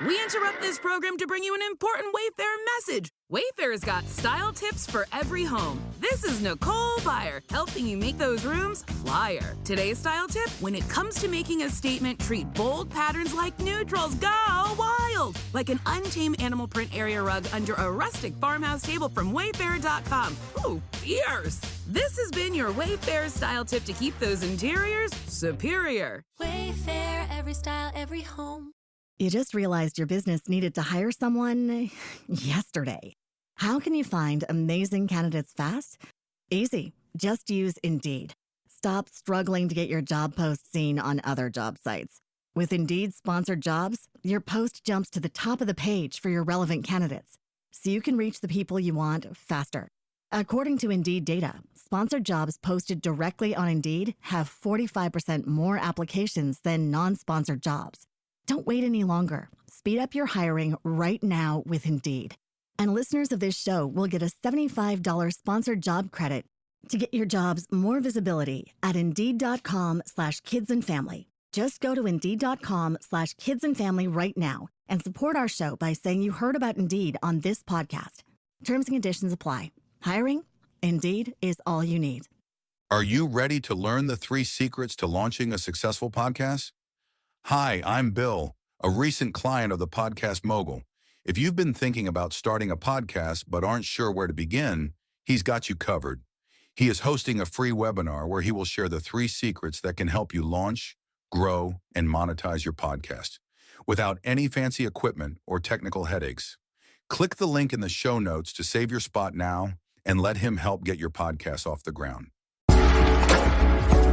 We interrupt this program to bring you an important Wayfair message. Wayfair's got style tips for every home. This is Nicole Byer, helping you make those rooms flyer. Today's style tip: when it comes to making a statement, treat bold patterns like neutrals. Go wild! Like an untamed animal print area rug under a rustic farmhouse table from Wayfair.com. Ooh, fierce! This has been your Wayfair style tip to keep those interiors superior. Wayfair, every style, every home. You just realized your business needed to hire someone yesterday. How can you find amazing candidates fast? Easy. Just use Indeed. Stop struggling to get your job post seen on other job sites. With Indeed sponsored jobs, your post jumps to the top of the page for your relevant candidates, so you can reach the people you want faster. According to Indeed data, sponsored jobs posted directly on Indeed have 45% more applications than non-sponsored jobs. Don't wait any longer. Speed up your hiring right now with Indeed. And listeners of this show will get a $75 sponsored job credit to get your jobs more visibility at Indeed.com/kidsandfamily. Just go to Indeed.com/kidsandfamily right now and support our show by saying you heard about Indeed on this podcast. Terms and conditions apply. Hiring? Indeed is all you need. Are you ready to learn the 3 secrets to launching a successful podcast? Hi, I'm Bill, a recent client of the Podcast Mogul. If you've been thinking about starting a podcast but aren't sure where to begin, he's got you covered. He is hosting a free webinar where he will share the 3 secrets that can help you launch, grow, and monetize your podcast without any fancy equipment or technical headaches. Click the link in the show notes to save your spot now and let him help get your podcast off the ground.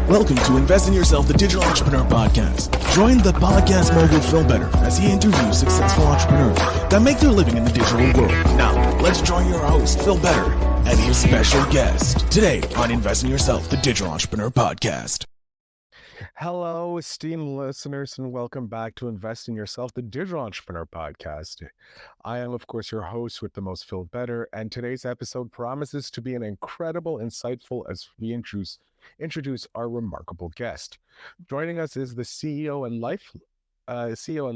Welcome to Invest in Yourself, the Digital Entrepreneur Podcast. Join the podcast mogul Phil Better as he interviews successful entrepreneurs that make their living in the digital world. Now, let's join your host, Phil Better, and his special guest today on Invest in Yourself, the Digital Entrepreneur Podcast. Hello, esteemed listeners, and welcome back to Invest in Yourself, the Digital Entrepreneur Podcast. I am, of course, your host with the most, Phil Better, and today's episode promises to be an incredible, insightful as we introduce our remarkable guest. Joining us is the CEO and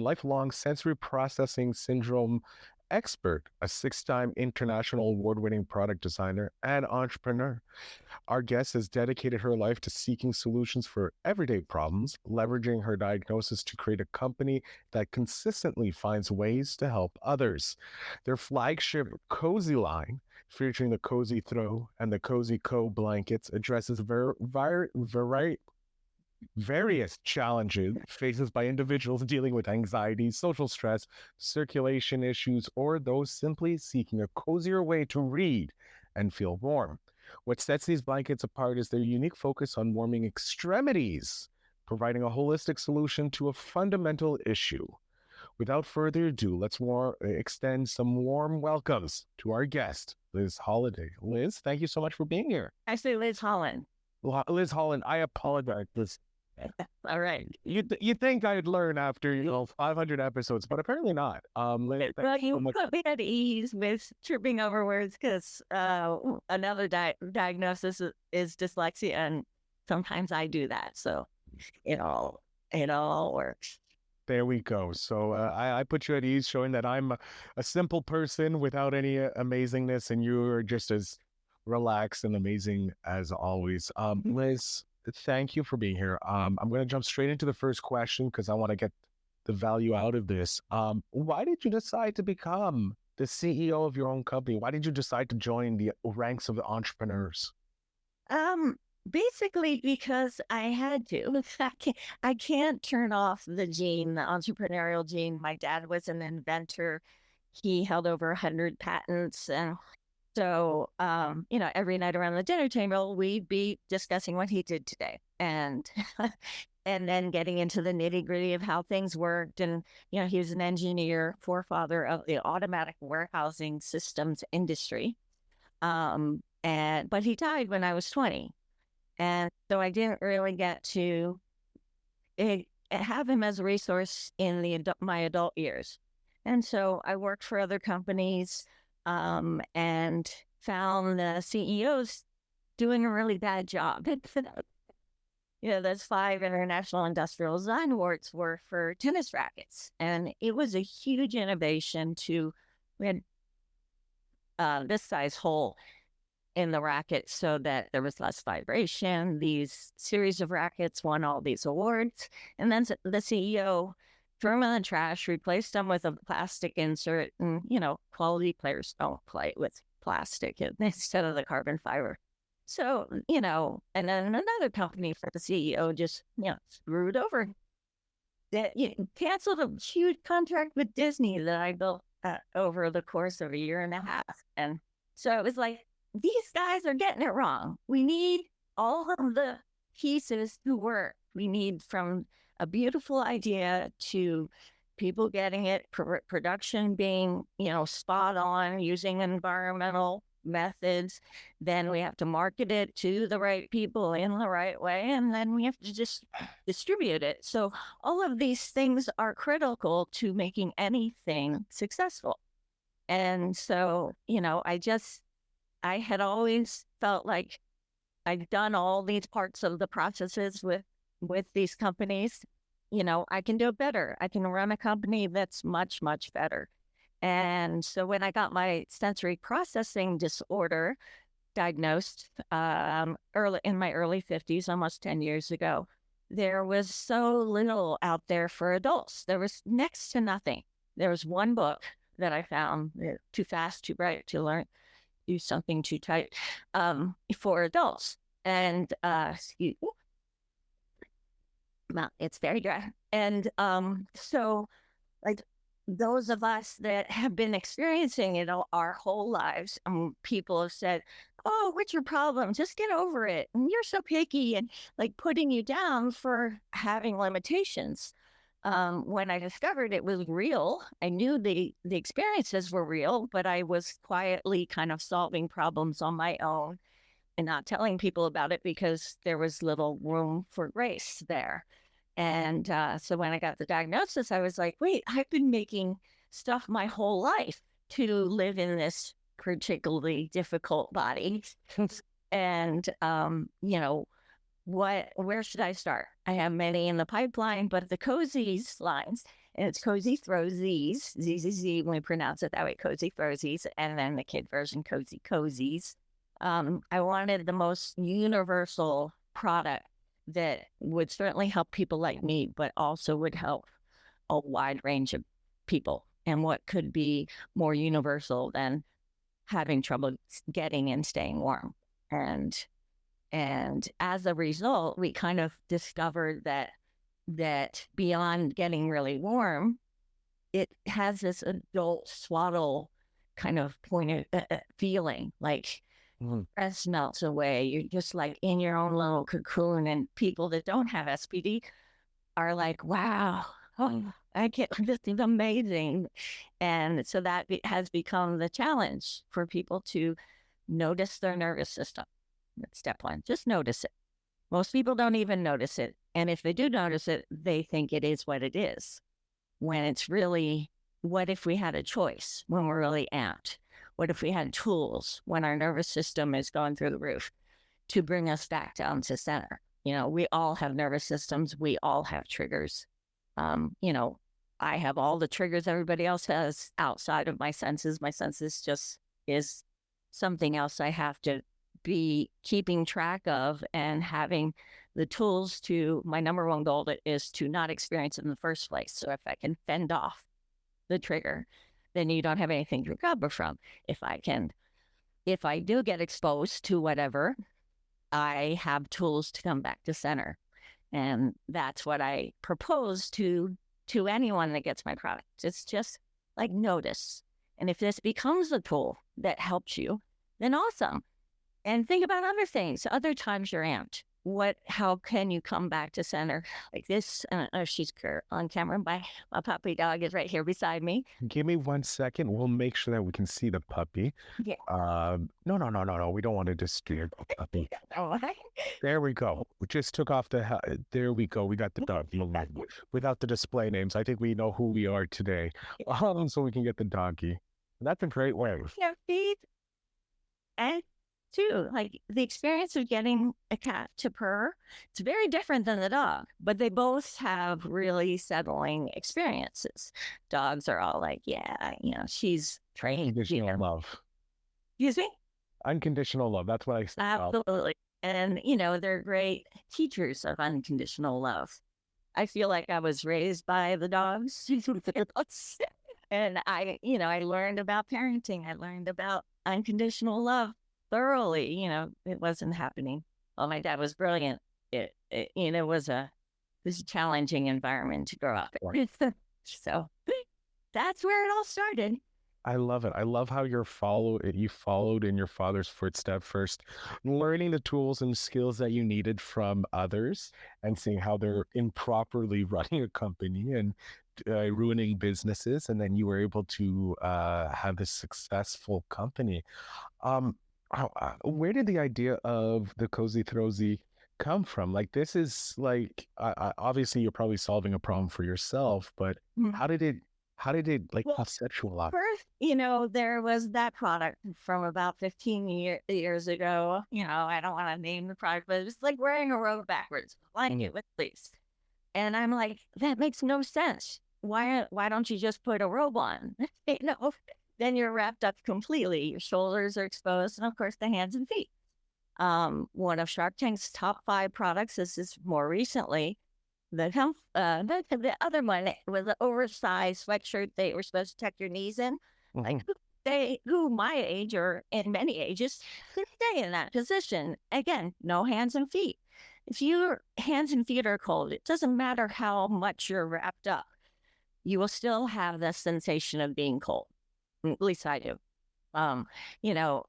lifelong sensory processing syndrome expert, a 6-time international award-winning product designer and entrepreneur. Our guest has dedicated her life to seeking solutions for everyday problems, leveraging her diagnosis to create a company that consistently finds ways to help others. Their flagship Cozy line, featuring the Cozy Throw and the Cozy Co blankets, addresses various challenges faced by individuals dealing with anxiety, social stress, circulation issues, or those simply seeking a cozier way to read and feel warm. What sets these blankets apart is their unique focus on warming extremities, providing a holistic solution to a fundamental issue. Without further ado, let's extend some warm welcomes to our guest, Liz Holland. Liz, thank you so much for being here. Actually, Liz Holland. Liz Holland, I apologize. All right. You think I'd learn after 500 episodes, but apparently not. Liz, Well, you put me at ease with tripping over words because another diagnosis is dyslexia, and sometimes I do that. So it all works. There we go. So I put you at ease, showing that I'm a simple person without any amazingness, and you're just as relaxed and amazing as always. Liz, thank you for being here. I'm going to jump straight into the first question because I want to get the value out of this. Why did you decide to become the CEO of your own company? Why did you decide to join the ranks of the entrepreneurs? Basically because I had to. I can't turn off the entrepreneurial gene. My dad was an inventor. He held over 100 patents. And so, every night around the dinner table, we'd be discussing what he did today. And and then getting into the nitty-gritty of how things worked. And, he was an engineer, forefather of the automatic warehousing systems industry. But he died when I was 20. And so I didn't really get to have him as a resource in my adult years. And so I worked for other companies and found the CEOs doing a really bad job. those 5 International Industrial Design Awards were for tennis rackets. And it was a huge innovation we had this size hole in the racket so that there was less vibration. These series of rackets won all these awards. And then the CEO threw them in the trash, replaced them with a plastic insert. And, quality players don't play with plastic instead of the carbon fiber. So, and then another company for the CEO just, screwed over. That canceled a huge contract with Disney that I built over the course of a year and a half. And so it was like, these guys are getting it wrong. We need all of the pieces to work. We need from a beautiful idea to people getting it, production being, spot on, using environmental methods. Then we have to market it to the right people in the right way. And then we have to just distribute it. So all of these things are critical to making anything successful. And so, I had always felt like I'd done all these parts of the processes with these companies. I can do it better. I can run a company that's much, much better. And so when I got my sensory processing disorder diagnosed early in my early 50s, almost 10 years ago, there was so little out there for adults. There was next to nothing. There was one book that I found, Too Fast, Too Bright, to Learn, Do Something Too Tight, for adults. And it's very dry. And so like those of us that have been experiencing it our whole lives, people have said, oh, what's your problem? Just get over it. And you're so picky, and like putting you down for having limitations. When I discovered it was real, I knew the experiences were real, but I was quietly kind of solving problems on my own and not telling people about it because there was little room for grace there. And so when I got the diagnosis, I was like, wait, I've been making stuff my whole life to live in this particularly difficult body. And, where should I start? I have many in the pipeline, but the Cozy-zzz lines, and it's Cozy-zzz, Z, when we pronounce it that way, Cozy-zzz, and then the kid version, Cozy-zzz. I wanted the most universal product that would certainly help people like me, but also would help a wide range of people. And what could be more universal than having trouble getting and staying warm? And as a result, we kind of discovered that beyond getting really warm, it has this adult swaddle kind of point of feeling, like stress melts away. You're just like in your own little cocoon, and people that don't have SPD are like, wow, I can't, this is amazing. And so that has become the challenge for people to notice their nervous system. That's step one. Just notice it. Most people don't even notice it. And if they do notice it, they think it is what it is. When it's really, what if we had a choice when we're really amped? What if we had tools when our nervous system is going through the roof to bring us back down to center? We all have nervous systems. We all have triggers. I have all the triggers everybody else has outside of my senses. My senses just is something else I have to be keeping track of and having the tools to. My number one goal is to not experience it in the first place. So if I can fend off the trigger, then you don't have anything to recover from. If I do get exposed to whatever, I have tools to come back to center. And that's what I propose to anyone that gets my product. It's just like, notice. And if this becomes a tool that helps you, then awesome. And think about other things. Other times you're amped. How can you come back to center like this? She's on camera. My puppy dog is right here beside me. Give me 1 second. We'll make sure that we can see the puppy. Yeah. No. We don't want to disturb the puppy. There we go. We just took off there we go. We got the dog. Without the display names, I think we know who we are today. So we can get the doggy. That's a great way. Yeah, feet. And too. Like the experience of getting a cat to purr, it's very different than the dog, but they both have really settling experiences. Dogs are all like, yeah, she's trained. Unconditional love. Excuse me? Unconditional love. That's what I said. Absolutely. And, they're great teachers of unconditional love. I feel like I was raised by the dogs. And I learned about parenting. I learned about unconditional love thoroughly. It wasn't happening. Well, my dad was brilliant. It was a challenging environment to grow up in. So that's where it all started. I love it. I love how you followed in your father's footsteps first, learning the tools and skills that you needed from others and seeing how they're improperly running a company and ruining businesses. And then you were able to have this successful company. Where did the idea of the Cozy-zzz come from? Like, this is like, obviously you're probably solving a problem for yourself, but how did it conceptualize? First, there was that product from about 15 years ago. I don't want to name the product, but it's like wearing a robe backwards, lining it with fleece. And I'm like, that makes no sense. Why don't you just put a robe on? Then you're wrapped up completely. Your shoulders are exposed, and of course the hands and feet. One of Shark Tank's top 5 products, this is more recently, the other one was an oversized sweatshirt they were supposed to tuck your knees in. Like who my age or in many ages could stay in that position. Again, no hands and feet. If your hands and feet are cold, it doesn't matter how much you're wrapped up. You will still have the sensation of being cold. At least I do. And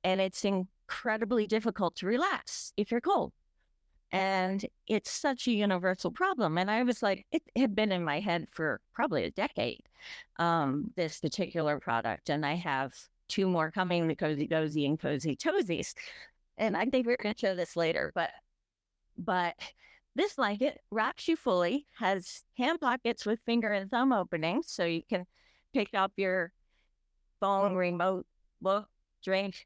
it's incredibly difficult to relax if you're cold. And it's such a universal problem. And I was like, it had been in my head for probably a decade, this particular product. And I have 2 more coming, the Cozy-zzz and Cozy-zzz. And I think we're going to show this later. But this blanket wraps you fully, has hand pockets with finger and thumb openings. So you can pick up your phone, remote, book, drink,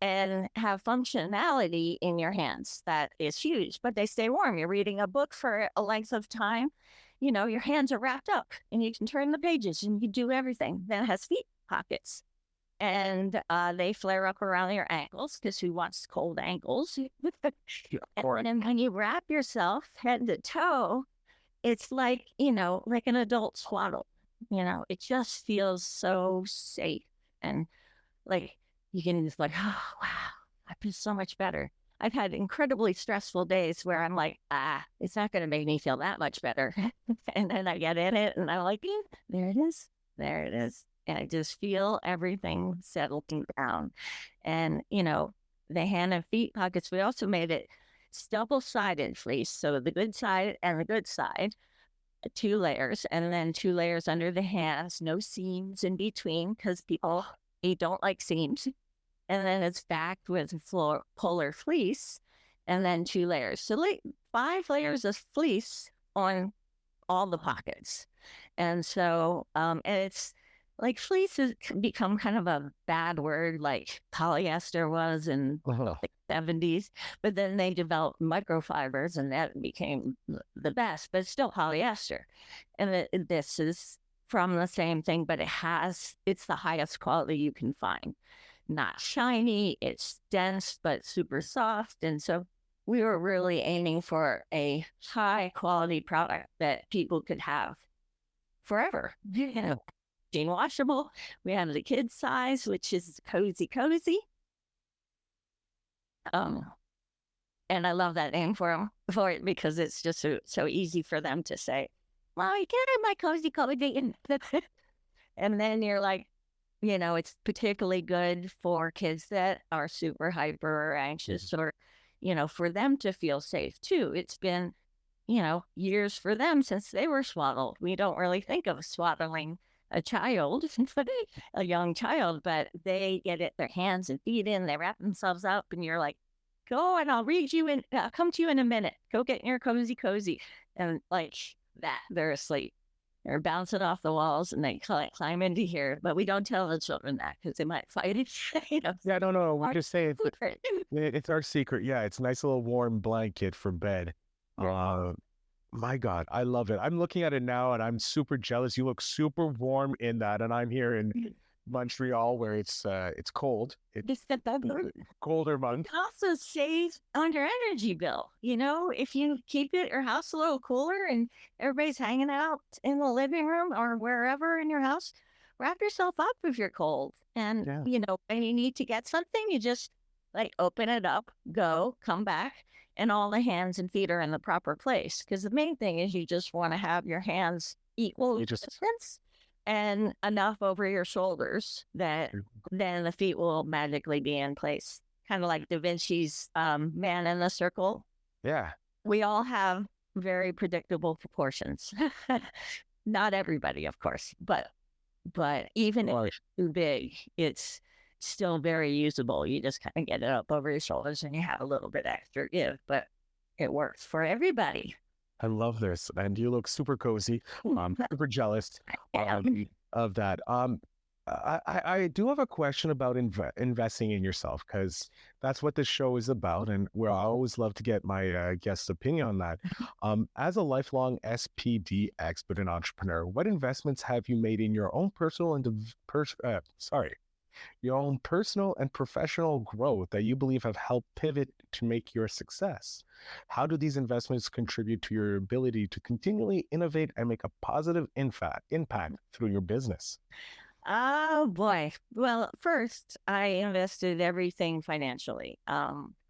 and have functionality in your hands. That is huge, but they stay warm. You're reading a book for a length of time, your hands are wrapped up and you can turn the pages and you do everything. Then it has feet pockets and they flare up around your ankles because who wants cold ankles? And then when you wrap yourself head to toe, it's like, like an adult swaddle. It just feels so safe and like, you can just like, oh, wow, I feel so much better. I've had incredibly stressful days where I'm like, it's not going to make me feel that much better. And then I get in it and I'm like, there it is. There it is. And I just feel everything settling down. And, the hand and feet pockets, we also made it double-sided fleece. So the good side and the good side, 2 layers, and then 2 layers under the hands, no seams in between because people don't like seams. And then it's backed with polar fleece, and then 2 layers. So like 5 layers of fleece on all the pockets. And so, and it's like fleece has become kind of a bad word, like polyester was in the 70s. But then they developed microfibers, and that became the best. But it's still polyester, and this is from the same thing, but it's the highest quality you can find. Not shiny, it's dense, but super soft. And so we were really aiming for a high quality product that people could have forever. Machine washable. We have the kid size, which is Cozy-zzz. And I love that name for it because it's just so easy for them to say, Mommy, can I have my Cozy-zzz? And then you're like, it's particularly good for kids that are super hyper or anxious or, for them to feel safe too. It's been, years for them since they were swaddled. We don't really think of swaddling a child, a young child, but they get their hands and feet in, they wrap themselves up, and you're like, go and I'll read you and I'll come to you in a minute. Go get your cozy. And like that, they're asleep. They're bouncing off the walls and they climb into here. But we don't tell the children that because they might fight it. Yeah, no. We Our just say secret. it's our secret. Yeah, it's a nice little warm blanket for bed. Uh, my God, I love it. I'm looking at it now and I'm super jealous. You look super warm in that, and I'm here in Montreal where it's cold. It's Just get that colder month. also save on your energy bill. If you keep your house a little cooler and everybody's hanging out in the living room or wherever in your house, wrap yourself up if you're cold. And, Yeah. when you need to get something, you just open it up, go, come back, and all the hands and feet are in the proper place. Because the main thing is you just want to have your hands equal distance and enough over your shoulders that then the feet will magically be in place. Kind of like Da Vinci's man in the circle. Yeah. We all have very predictable proportions. Not everybody, of course, but even if it's too big, it's still very usable. You just kind of get it up over your shoulders and you have a little bit extra give, but it works for everybody. I love this, and you look super cozy. I'm super jealous of that. I do have a question about investing in yourself, because that's what this show is about, and where I always love to get my guest's opinion on that. As a lifelong SPD expert and entrepreneur, what investments have you made in your own your own personal and professional growth that you believe have helped pivot to make your success? How do these investments contribute to your ability to continually innovate and make a positive impact through your business? Oh boy. Well, first I invested everything financially.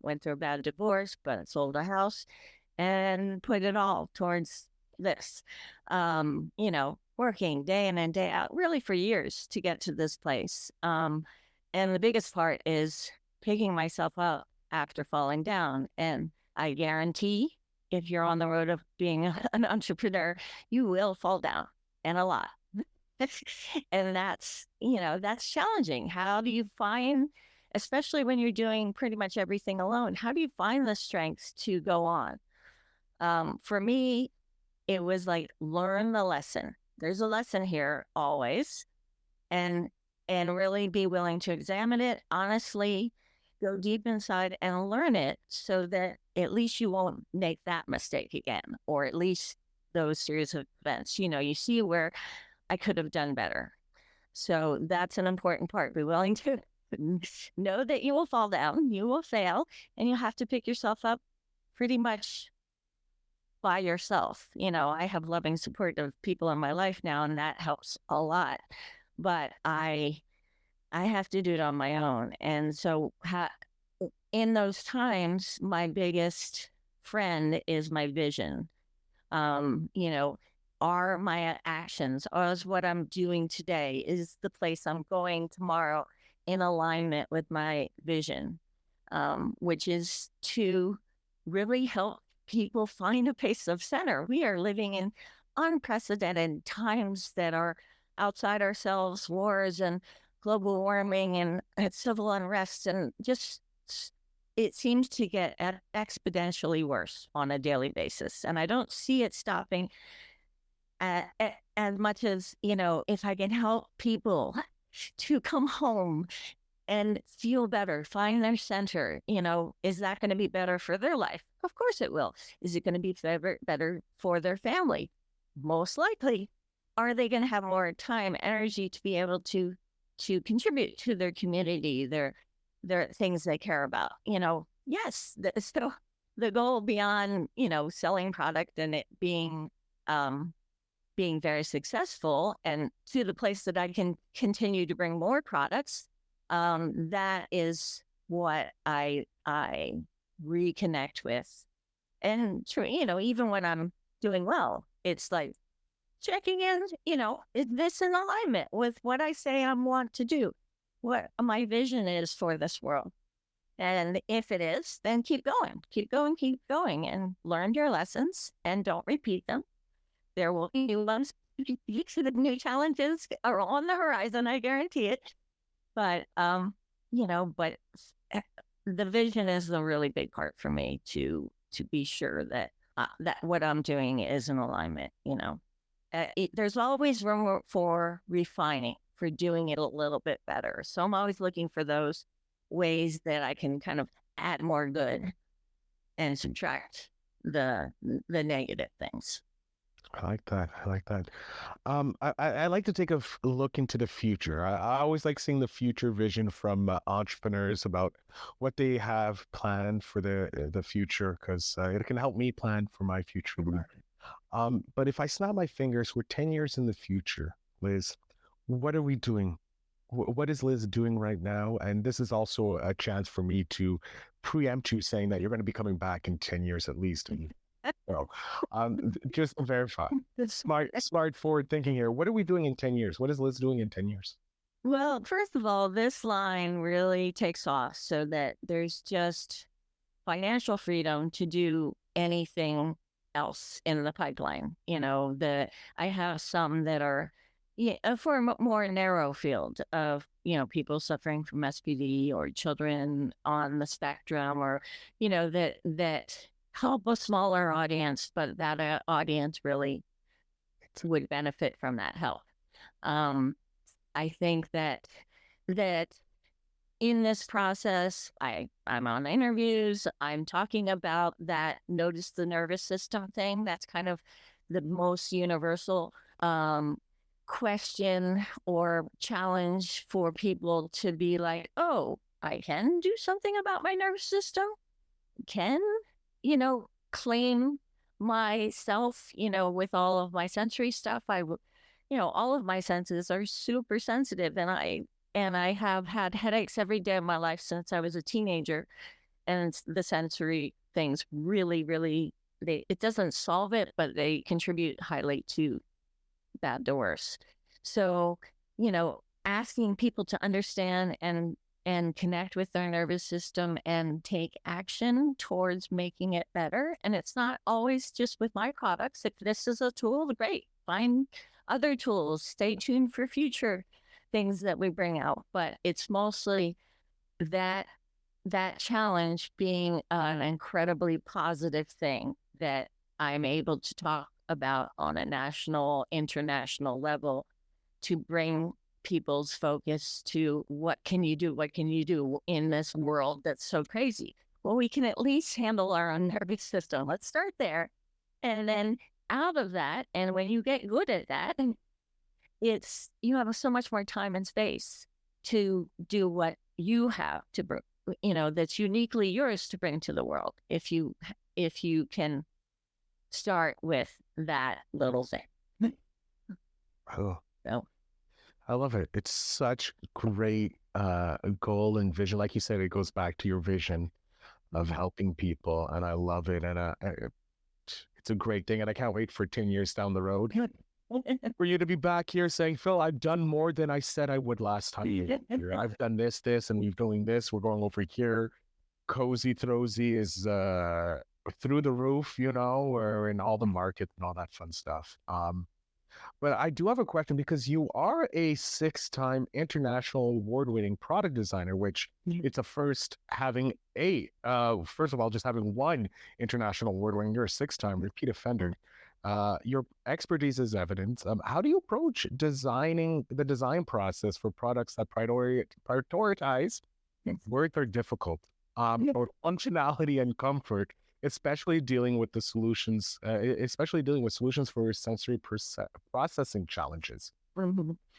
Went through a bad divorce, but sold a house and put it all towards this. Working day in and day out, really for years to get to this place. And the biggest part is picking myself up after falling down. And I guarantee if you're on the road of being an entrepreneur, you will fall down, and a lot. And that's challenging. How do you find, especially when you're doing pretty much everything alone, how do you find the strength to go on? For me, it was learn the lesson. There's a lesson here always, and really be willing to examine it honestly, go deep inside and learn it so that at least you won't make that mistake again, or at least those series of events. You see where I could have done better. So that's an important part. Be willing to know that you will fall down, you will fail, and you have to pick yourself up pretty much by yourself. I have loving, supportive people in my life now, and that helps a lot. But I have to do it on my own. And so in those times, my biggest friend is my vision. Are my actions, or is what I'm doing today, is the place I'm going tomorrow in alignment with my vision, which is to really help people find a place of center. We are living in unprecedented times that are outside ourselves, wars and global warming and civil unrest, and just it seems to get exponentially worse on a daily basis. And I don't see it stopping as much as, if I can help people to come home and feel better, find their center, is that going to be better for their life? Of course it will. Is it going to be better for their family? Most likely. Are they going to have more time, energy to be able to contribute to their community, their things they care about? Yes. So the goal beyond, selling product and it being very successful and to the place that I can continue to bring more products, that is what I reconnect with. And even when I'm doing well, it's checking in, is this in alignment with what I say I want to do, what my vision is for this world? And if it is, then keep going and learn your lessons and don't repeat them. There will be new ones. The new challenges are on the horizon, I guarantee it. But, but the vision is the really big part for me to be sure that that what I'm doing is in alignment, there's always room for refining, for doing it a little bit better. So I'm always looking for those ways that I can kind of add more good and subtract the negative things. I like that. I like that. I like to take a look into the future. I always like seeing the future vision from entrepreneurs about what they have planned for the future, because it can help me plan for my future. But if I snap my fingers, we're 10 years in the future, Liz. What are we doing? What is Liz doing right now? And this is also a chance for me to preempt you, saying that you're going to be coming back in 10 years at least. And, well, just to verify. Smart forward thinking here. What are we doing in 10 years? What is Liz doing in 10 years? Well, first of all, this line really takes off so that there's just financial freedom to do anything else in the pipeline. I have some that are for a more narrow field of, people suffering from SPD or children on the spectrum, or, that help a smaller audience, but that audience really would benefit from that help. I think that in this process, I'm on interviews, I'm talking about that notice the nervous system thing. That's kind of the most universal question or challenge for people to be like, oh, I can do something about my nervous system? Can, claim myself, with all of my sensory stuff. All of my senses are super sensitive, and I have had headaches every day of my life since I was a teenager. And the sensory things really, really, it doesn't solve it, but they contribute highly to that doors. So, asking people to understand and connect with their nervous system and take action towards making it better. And it's not always just with my products. If this is a tool, great. Find other tools. Stay tuned for future things that we bring out. But it's mostly that challenge being an incredibly positive thing that I'm able to talk about on a national, international level to bring people's focus to what can you do in this world that's so crazy. Well, we can at least handle our own nervous system. Let's start there. And then out of that, and when you get good at that, you have so much more time and space to do what you have to bring, that's uniquely yours to bring to the world. If you can start with that little thing. Oh, So, I love it. It's such great goal and vision. Like you said, it goes back to your vision of helping people, and I love it. And it's a great thing, and I can't wait for 10 years down the road for you to be back here saying, Phil, I've done more than I said I would last time you were here. I've done this, and we're doing this. We're going over here. Cozy-zzz is through the roof, we're in all the market and all that fun stuff. But I do have a question, because you are a 6-time international award-winning product designer, which it's a first having first of all, just having one international award-winning. You're a 6-time repeat offender. Your expertise is evident. How do you approach designing the design process for products that prioritize words are difficult, or functionality and comfort, especially dealing with solutions for sensory processing challenges?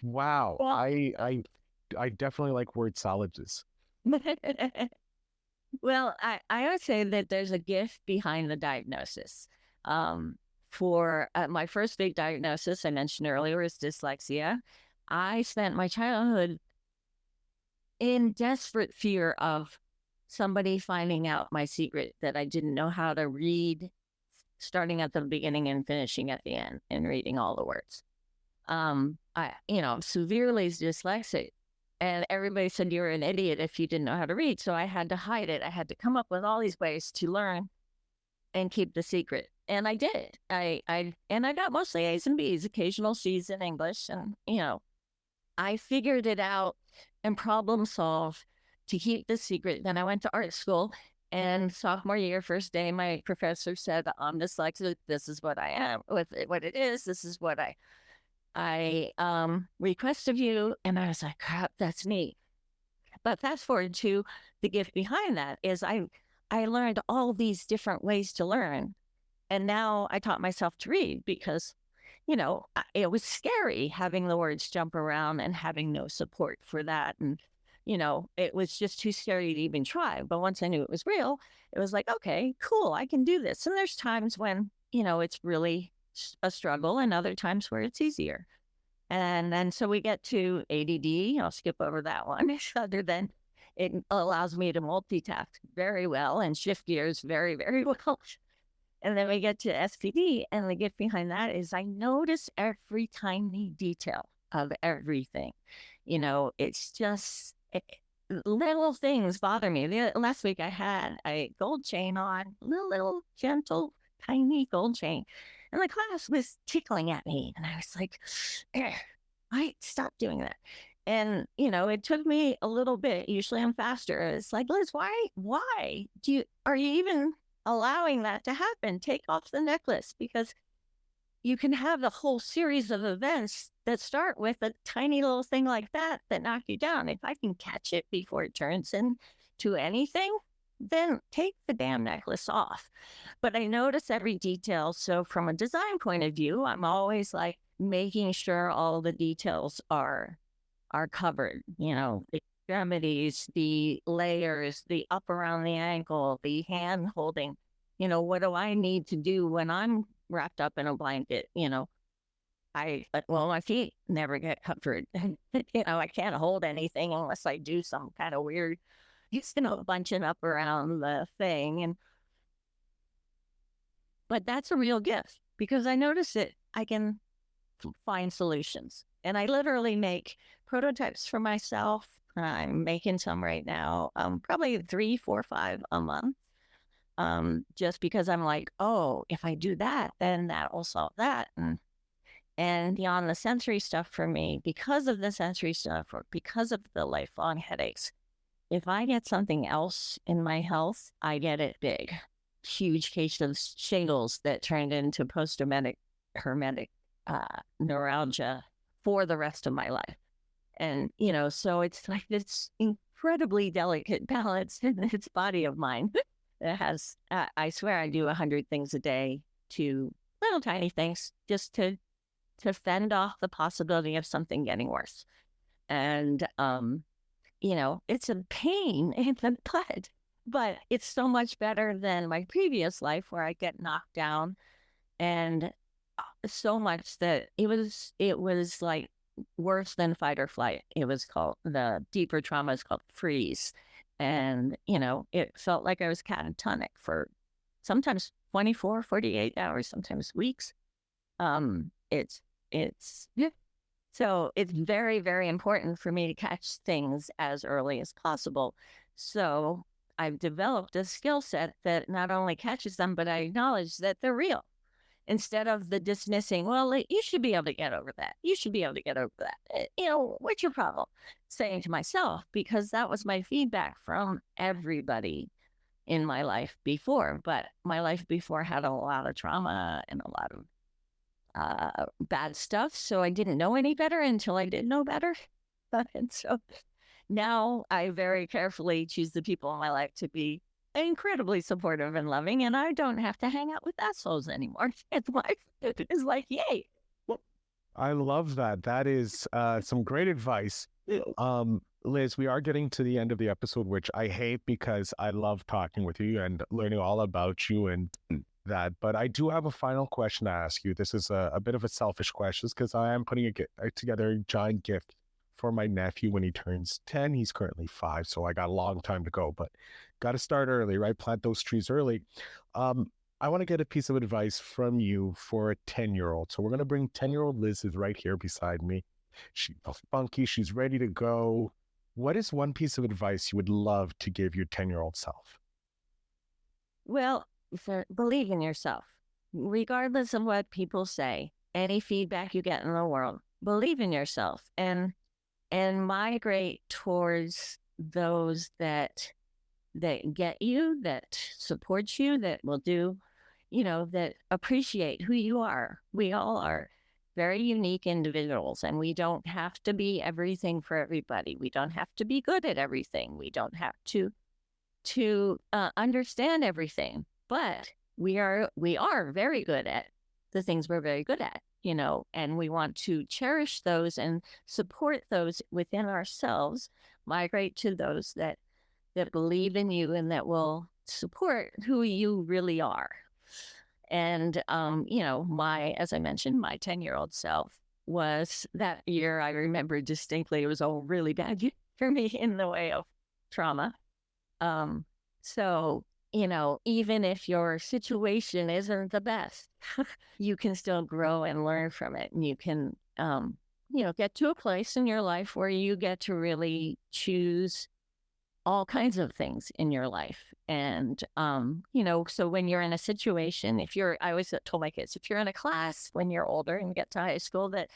Wow. I definitely like word salads. Well, I would say that there's a gift behind the diagnosis. For my first big diagnosis I mentioned earlier is dyslexia. I spent my childhood in desperate fear of somebody finding out my secret, that I didn't know how to read, starting at the beginning and finishing at the end, and reading all the words. I'm severely dyslexic, and everybody said you're an idiot if you didn't know how to read. So I had to hide it. I had to come up with all these ways to learn and keep the secret. And I did. I got mostly A's and B's, occasional C's in English. And, I figured it out and problem solved to keep the secret. Then I went to art school And sophomore year, first day, my professor said, I'm dyslexic. This is what I am, what it is. This is what I request of you. And I was like, crap, that's neat. But fast forward to the gift behind that is I learned all these different ways to learn. And now I taught myself to read because, it was scary having the words jump around and having no support for that. And, it was just too scary to even try. But once I knew it was real, it was like, okay, cool, I can do this. And there's times when, it's really a struggle and other times where it's easier. And then so we get to ADD. I'll skip over that one. Other than it allows me to multitask very well and shift gears very, very well. And then we get to SPD, and the gift behind that is I notice every tiny detail of everything. It's just little things bother me. Last week I had a gold chain on, little gentle, tiny gold chain. And the class was tickling at me. And I was like, right, stop doing that. And, it took me a little bit. Usually I'm faster. It's like, Liz, why are you even allowing that to happen? Take off the necklace, because you can have the whole series of events that start with a tiny little thing like that knock you down. If I can catch it before it turns into anything, then take the damn necklace off. But I notice every detail. So from a design point of view, I'm always like making sure all the details are covered, the extremities, the layers, the up around the ankle, the hand holding, what do I need to do when I'm wrapped up in a blanket? My feet never get covered. I can't hold anything unless I do some kind of weird, bunching up around the thing. But that's a real gift because I notice it. I can find solutions. And I literally make prototypes for myself. I'm making some right now, probably 3, 4, 5 a month. Just because I'm like, oh, if I do that, then that will solve that. And beyond the sensory stuff for me, because of the sensory stuff or because of the lifelong headaches, if I get something else in my health, I get it big. Huge case of shingles that turned into post-traumatic hermetic neuralgia for the rest of my life. And, so it's like this incredibly delicate balance in its body of mine. It has, I swear I do 100 things a day to little tiny things just to fend off the possibility of something getting worse. And, it's a pain in the butt, but it's so much better than my previous life where I get knocked down and so much that it was like worse than fight or flight. It was called, the deeper trauma is called freeze. And, it felt like I was catatonic for sometimes 24, 48 hours, sometimes weeks. So it's very, very important for me to catch things as early as possible. So I've developed a skill set that not only catches them, but I acknowledge that they're real. Instead of the dismissing, well, you should be able to get over that. You should be able to get over that. What's your problem? Saying to myself, because that was my feedback from everybody in my life before. But my life before had a lot of trauma and a lot of bad stuff. So I didn't know any better until I did know better. And so now I very carefully choose the people in my life to be incredibly supportive and loving, and I don't have to hang out with assholes anymore. It's like, yay. I love that. That is some great advice. Liz, we are getting to the end of the episode, which I hate because I love talking with you and learning all about you and that. But I do have a final question to ask you. This is a bit of a selfish question because I am putting together a giant gift for my nephew when he turns 10. He's currently 5, so I got a long time to go, but got to start early, right? Plant those trees early. I want to get a piece of advice from you for a 10-year-old. So we're going to bring 10-year-old Liz is right here beside me. She's funky. She's ready to go. What is one piece of advice you would love to give your 10-year-old self? Well, believe in yourself, regardless of what people say, any feedback you get in the world, believe in yourself and migrate towards those that that get you, that support you, that will do, that appreciate who you are. We all are very unique individuals, and we don't have to be everything for everybody. We don't have to be good at everything. We don't have to understand everything, but we are very good at the things we're very good at, and we want to cherish those and support those within ourselves, migrate to those that believe in you and that will support who you really are. And, as I mentioned, my 10-year-old self was that year. I remember distinctly, it was a really bad year for me in the way of trauma. So, even if your situation isn't the best, you can still grow and learn from it. And you can, get to a place in your life where you get to really choose all kinds of things in your life. And, so when you're in a situation, I always told my kids, if you're in a class when you're older and get to high school, that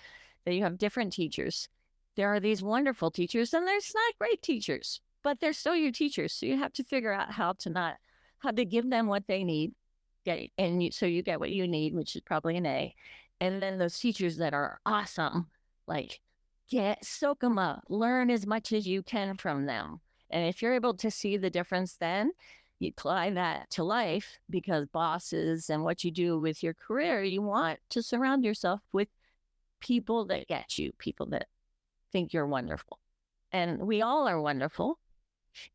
you have different teachers, there are these wonderful teachers and there's not great teachers, but they're still your teachers. So you have to figure out how to give them what they need. So you get what you need, which is probably an A. And then those teachers that are awesome, like soak them up, learn as much as you can from them. And if you're able to see the difference, then you apply that to life, because bosses and what you do with your career, you want to surround yourself with people that get you, people that think you're wonderful. And we all are wonderful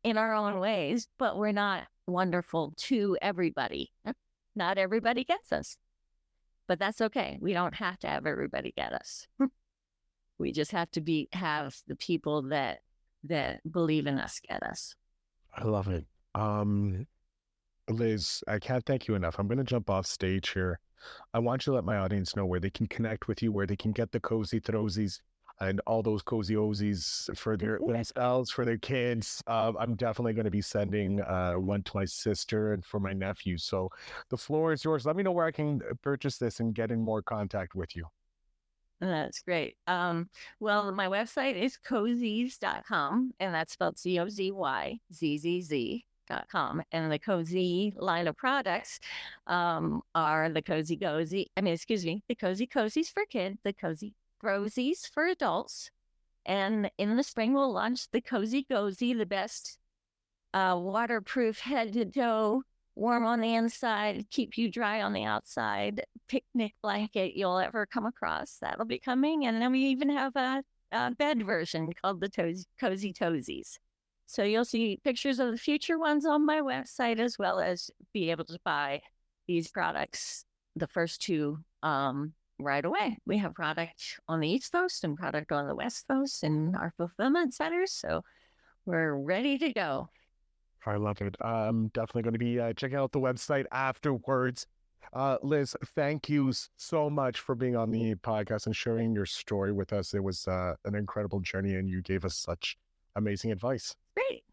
in our own ways, but we're not wonderful to everybody. Not everybody gets us, but that's okay. We don't have to have everybody get us. We just have to have the people that believe in us get us. I love it. Liz, I can't thank you enough. I'm going to jump off stage here. I want you to let my audience know where they can connect with you, where they can get the Cozy-zzz and all those Cozy-zzz for their themselves, for their kids. I'm definitely going to be sending one to my sister and for my nephew. So the floor is yours. Let me know where I can purchase this and get in more contact with you. That's great. Well, my website is cozy-zzz.com, and that's spelled COZYZZZ.com. And the Cozy line of products are the the Cozy-zzz for kids, the Cozy-zzz for adults. And in the spring, we'll launch the Cozy-zzz, the best waterproof head to toe, warm on the inside, keep you dry on the outside, picnic blanket you'll ever come across. That'll be coming. And then we even have a bed version called the Cozy-zzz. So you'll see pictures of the future ones on my website, as well as be able to buy these products, the first two, right away. We have product on the East Coast and product on the West Coast in our fulfillment centers. So we're ready to go. I love it. I'm definitely going to be checking out the website afterwards. Liz, thank you so much for being on the podcast and sharing your story with us. It was an incredible journey, and you gave us such amazing advice. Great.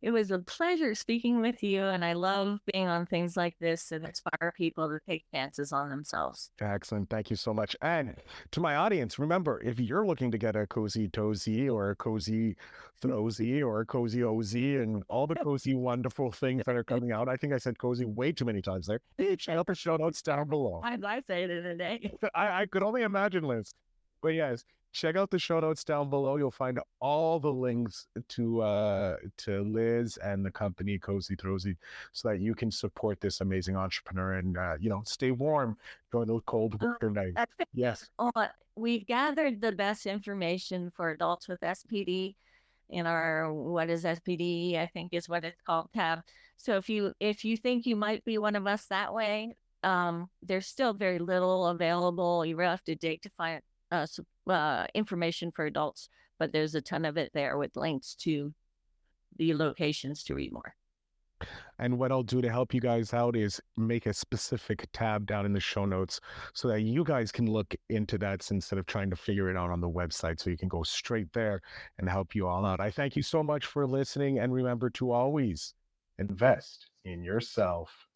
It was a pleasure speaking with you, and I love being on things like this that inspire people to take chances on themselves. Excellent. Thank you so much. And to my audience, remember, if you're looking to get a Cozy-zzz or a Cozy-zzz or a Cozy-zzz and all the cozy, wonderful things that are coming out, I think I said cozy way too many times there. Check out the show notes down below. I say it in a day. I could only imagine, Liz. But yes, check out the show notes down below. You'll find all the links to Liz and the company Cozy-zzz, so that you can support this amazing entrepreneur and stay warm during those cold winter nights. Yes. We've gathered the best information for adults with SPD in our What is SPD, I think is what it's called, tab. So if you think you might be one of us that way, there's still very little available. You really have to dig to find information for adults, but there's a ton of it there with links to the locations to read more. And what I'll do to help you guys out is make a specific tab down in the show notes so that you guys can look into that instead of trying to figure it out on the website, so you can go straight there and help you all out. I thank you so much for listening, and remember to always invest in yourself.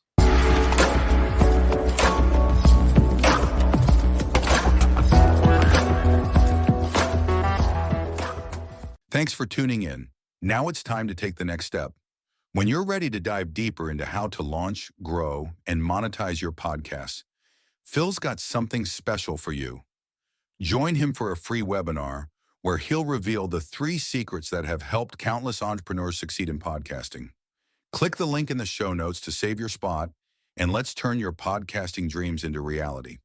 Thanks for tuning in. Now it's time to take the next step. When you're ready to dive deeper into how to launch, grow, and monetize your podcast, Phil's got something special for you. Join him for a free webinar where he'll reveal the 3 secrets that have helped countless entrepreneurs succeed in podcasting. Click the link in the show notes to save your spot, and let's turn your podcasting dreams into reality.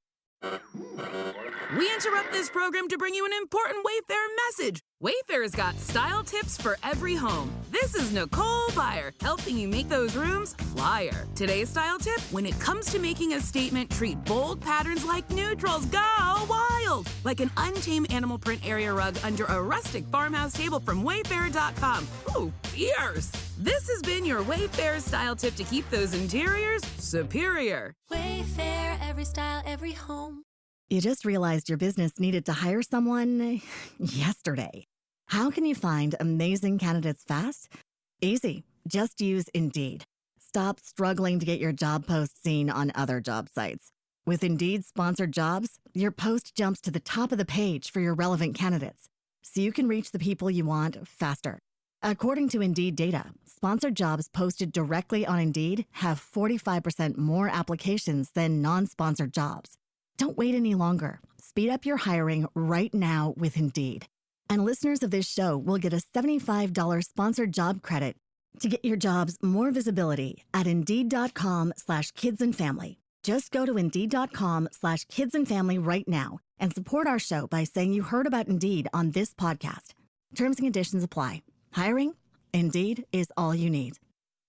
We interrupt this program to bring you an important Wayfair message. Wayfair's got style tips for every home. This is Nicole Byer, helping you make those rooms flyer. Today's style tip: when it comes to making a statement, treat bold patterns like neutrals. Go wild! Like an untamed animal print area rug under a rustic farmhouse table from Wayfair.com. Ooh, fierce! This has been your Wayfair style tip to keep those interiors superior. Wayfair, every style, every home. You just realized your business needed to hire someone yesterday. How can you find amazing candidates fast? Easy. Just use Indeed. Stop struggling to get your job post seen on other job sites. With Indeed sponsored jobs, your post jumps to the top of the page for your relevant candidates, so you can reach the people you want faster. According to Indeed data, sponsored jobs posted directly on Indeed have 45% more applications than non-sponsored jobs. Don't wait any longer. Speed up your hiring right now with Indeed. And listeners of this show will get a $75 sponsored job credit to get your jobs more visibility at Indeed.com/kidsandfamily. Just go to Indeed.com/kidsandfamily right now and support our show by saying you heard about Indeed on this podcast. Terms and conditions apply. Hiring? Indeed is all you need.